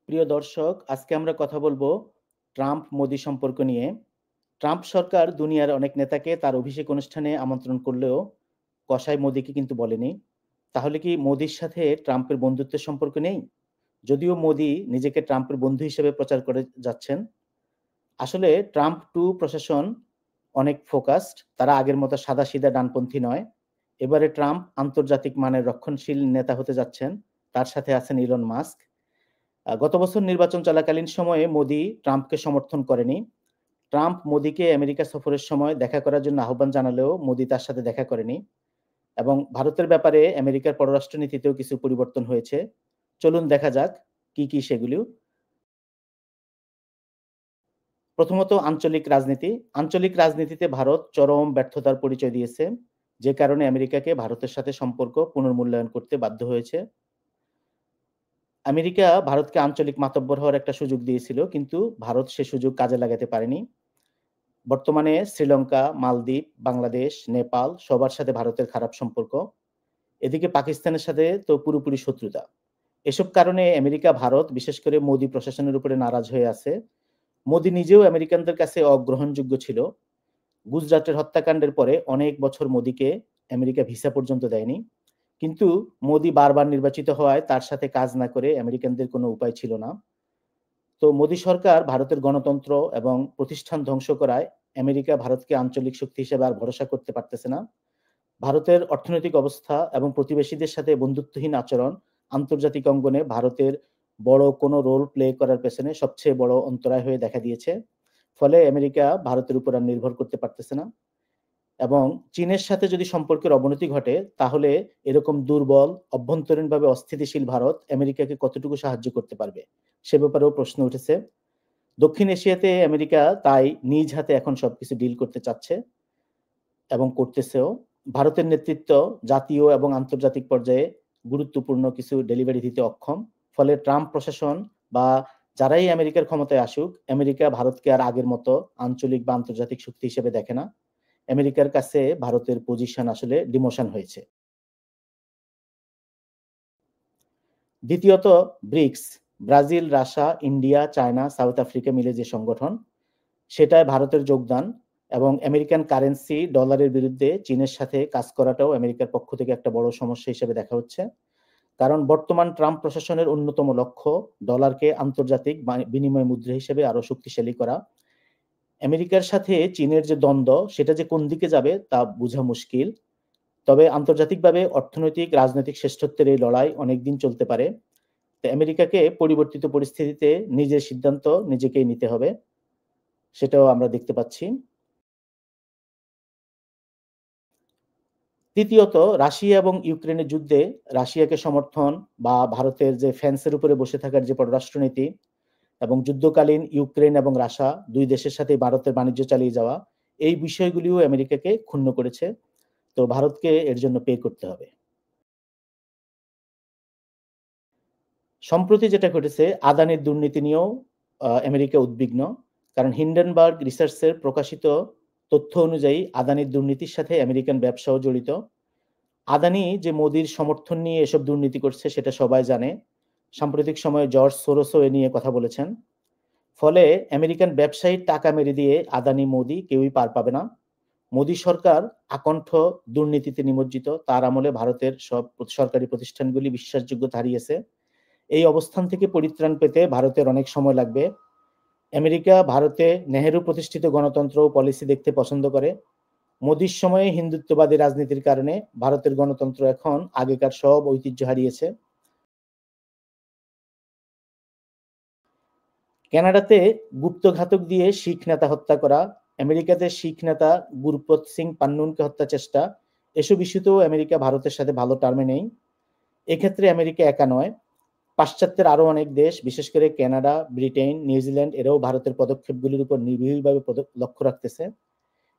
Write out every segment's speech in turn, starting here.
প্রিয় দর্শক, আজকে আমরা কথা বলবো ট্রাম্প-মোদি সম্পর্ক নিয়ে। ট্রাম্প সরকার দুনিয়ার অনেক নেতাকে তার অভিষেক অনুষ্ঠানে আমন্ত্রণ করলেও কসাই মোদিকে কিন্তু বলেনি। তাহলে কি মোদির সাথে ট্রাম্পের বন্ধুত্বের সম্পর্ক নেই? যদিও মোদি নিজেকে ট্রাম্পের বন্ধু হিসেবে প্রচার করে যাচ্ছেন। আসলে ট্রাম্প 2 প্রশাসন অনেক ফোকাসড। তারা আগের মতো সাদাসিধা ডানপন্থী নয়। এবারে ট্রাম্প আন্তর্জাতিক মানের রক্ষণশীল নেতা হতে যাচ্ছেন। তার সাথে আছেন ইলন মাস্ক। গত বছর নির্বাচন চলাকালীন সময়ে মোদি ট্রাম্পকে সমর্থন করেনি। ট্রাম্প মোদিকে আমেরিকা সফরের সময় দেখা করার জন্য আহ্বান জানালেও মোদি তার সাথে দেখা করেনি। এবং ভারতের ব্যাপারে আমেরিকার পররাষ্ট্র নীতিতেও কিছু পরিবর্তন হয়েছে। চলুন দেখা যাক কি সেগুলো। প্রথমত আঞ্চলিক রাজনীতি। আঞ্চলিক রাজনীতিতে ভারত চরম ব্যর্থতার পরিচয় দিয়েছে, যে কারণে আমেরিকাকে ভারতের সাথে সম্পর্ক পুনর্মূল্যায়ন করতে বাধ্য হয়েছে। আমেরিকা ভারতকে আঞ্চলিক মাতব্বর হওয়ার একটা সুযোগ দিয়েছিল, কিন্তু ভারত সে সুযোগ কাজে লাগাতে পারেনি। বর্তমানে শ্রীলঙ্কা, মালদ্বীপ, বাংলাদেশ, নেপাল সবার সাথে ভারতের খারাপ সম্পর্ক। এদিকে পাকিস্তানের সাথে তো পুরোপুরি শত্রুতা। এসব কারণে আমেরিকা ভারত বিশেষ করে মোদি প্রশাসনের উপরে নারাজ হয়ে আছে। মোদি নিজেও আমেরিকানদের কাছে অগ্রহণযোগ্য ছিল। গুজরাটের হত্যাকাণ্ডের পরে অনেক বছর মোদিকে আমেরিকা ভিসা পর্যন্ত দেয়নি। কিন্তু মোদি বারবার নির্বাচিত হওয়ায় তার সাথে কাজ না করে আমেরিকানদের কোনো উপায় ছিল না। তো মোদি সরকার ভারতের গণতন্ত্র এবং প্রতিষ্ঠান ধ্বংস করায় আমেরিকা ভারতকে আঞ্চলিক শক্তি হিসেবে আর ভরসা করতে পারতেছে না। ভারতের অর্থনৈতিক অবস্থা এবং প্রতিবেশীদের সাথে বন্ধুত্বহীন আচরণ আন্তর্জাতিক অঙ্গনে ভারতের বড় কোনো রোল প্লে করার পেছনে সবচেয়ে বড় অন্তরায় হয়ে দেখা দিয়েছে। ফলে আমেরিকা ভারতের উপর আর নির্ভর করতে পারতেছে না। এবং চীনের সাথে যদি সম্পর্কের অবনতি ঘটে, তাহলে এরকম দুর্বল, অভ্যন্তরীণভাবে অস্থিতিশীল ভারত আমেরিকাকে কতটুকু সাহায্য করতে পারবে? সে ব্যাপারেও প্রশ্ন উঠেছে। দক্ষিণ এশিয়াতে আমেরিকা তাই নিজ হাতে এখন সবকিছু ডিল করতে চাচ্ছে এবং করতেছেও। ভারতের নেতৃত্ব জাতীয় এবং আন্তর্জাতিক পর্যায়ে গুরুত্বপূর্ণ কিছু ডেলিভারি দিতে অক্ষম। ফলে ট্রাম্প প্রশাসন বা যারাই আমেরিকার ক্ষমতায় আসুক, আমেরিকা ভারতকে আর আগের মতো আঞ্চলিক বা আন্তর্জাতিক শক্তি হিসেবে দেখে না। আমেরিকার কাছে ভারতের পজিশন আসলে ডিমোশন হয়েছে। দ্বিতীয়ত BRICS, Brazil, Russia, India, China, South Africa মিলে যে সংগঠন, সেটায় ভারতের যোগদান এবং আমেরিকান কারেন্সি ডলারের বিরুদ্ধে চীনের সাথে কাজ করাটাও আমেরিকার পক্ষ থেকে একটা বড় সমস্যা হিসেবে দেখা হচ্ছে। কারণ বর্তমান ট্রাম্প প্রশাসনের অন্যতম লক্ষ্য ডলারকে আন্তর্জাতিক বিনিময় মুদ্রা হিসেবে আরো শক্তিশালী করা। আমেরিকার সাথে চীনের যে দ্বন্দ্ব, সেটা যে কোন দিকে যাবে তা বোঝা মুশকিল। তবে আন্তর্জাতিকভাবে অর্থনৈতিক রাজনৈতিক শ্রেষ্ঠত্বের এই লড়াই অনেকদিন চলতে পারে। তো আমেরিকাকে পরিবর্তিত পরিস্থিতিতে নিজের সিদ্ধান্ত নিজেকেই নিতে হবে, সেটাও আমরা দেখতে পাচ্ছি। তৃতীয়ত রাশিয়া এবং ইউক্রেনের যুদ্ধে রাশিয়াকে সমর্থন বা ভারতের যে ফেন্সের উপরে বসে থাকার যে পররাষ্ট্রনীতি এবং যুদ্ধকালীন ইউক্রেন এবং রাশিয়া দুই দেশের সাথে ভারতের বাণিজ্য চালিয়ে যাওয়া, এই বিষয়গুলিও আমেরিকাকে ক্ষুণ্ণ করেছে। তো ভারতকে এর জন্য পে করতে হবে। সম্প্রতি যেটা ঘটেছে, আদানির দুর্নীতি নিয়েও আমেরিকা উদ্বিগ্ন। কারণ হিন্ডেনবার্গ রিসার্চের প্রকাশিত তথ্য অনুযায়ী আদানির দুর্নীতির সাথে আমেরিকান ব্যবসাও জড়িত। আদানি যে মোদির সমর্থন নিয়ে এসব দুর্নীতি করছে সেটা সবাই জানে। সাম্প্রতিক সময়ে জর্জ সোরোসও এ নিয়ে কথা বলেছেন। ফলে আমেরিকান ব্যবসায়ীর টাকা মেরে দিয়ে আদানি মোদি কেউই পার পাবে না। মোদি সরকার আকণ্ঠ দুর্নীতিতে নিমজ্জিত। তার আমলে ভারতের সব সরকারি প্রতিষ্ঠানগুলি বিশ্বাসযোগ্যতা হারিয়েছে। এই অবস্থান থেকে পরিত্রাণ পেতে ভারতের অনেক সময় লাগবে। আমেরিকা ভারতে নেহেরু প্রতিষ্ঠিত গণতন্ত্র ও পলিসি দেখতে পছন্দ করে। মোদির সময়ে হিন্দুত্ববাদী রাজনীতির কারণে ভারতের গণতন্ত্র এখন আগেকার সব ঐতিহ্য হারিয়েছে। কানাডাতে গুপ্তঘাতক দিয়ে শিখ নেতা হত্যা করা, আমেরিকাতে শিখ নেতা গুরপ্রত সিং পান্নুনকে হত্যা চেষ্টা, এসব ইস্যুতেও আমেরিকা ভারতের সাথে ভালো টার্মে নেই। এক্ষেত্রে আমেরিকা একা নয়, পাশ্চাত্যের আরো অনেক দেশ, বিশেষ করে কানাডা, ব্রিটেন, নিউজিল্যান্ড এরাও ভারতের পদক্ষেপগুলির উপর নিবিড়ভাবে লক্ষ্য রাখতেছে।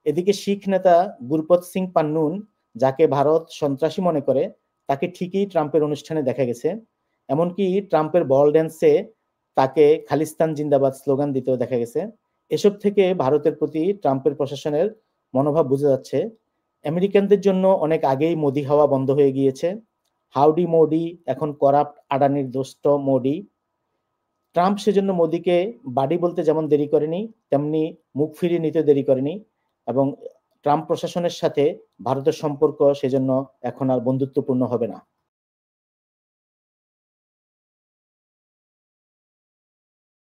এদিকে শিখ নেতা গুরপত সিং পান্নুন, যাকে ভারত সন্ত্রাসী মনে করে, তাকে ঠিকই ট্রাম্পের অনুষ্ঠানে দেখা গেছে। এমনকি ট্রাম্পের বল ড্যান্সে তাকে খালিস্তান জিন্দাবাদ স্লোগান দিতেও দেখা গেছে। এসব থেকে ভারতের প্রতি ট্রাম্পের প্রশাসনের মনোভাব বোঝা যাচ্ছে। আমেরিকানদের জন্য অনেক আগেই মোদি হাওয়া বন্ধ হয়ে গিয়েছে। হাউডি মোদি এখন করাপ্ট আদানির দোস্ত মোদি। ট্রাম্প সেজন্য মোদিকে বাডি বলতে যেমন দেরি করেনি, তেমনি মুখ ফিরিয়ে নিতে দেরি করেনি এবং ট্রাম্প প্রশাসনের সাথে ভারতের সম্পর্ক সেজন্য এখন আর বন্ধুত্বপূর্ণ হবে না।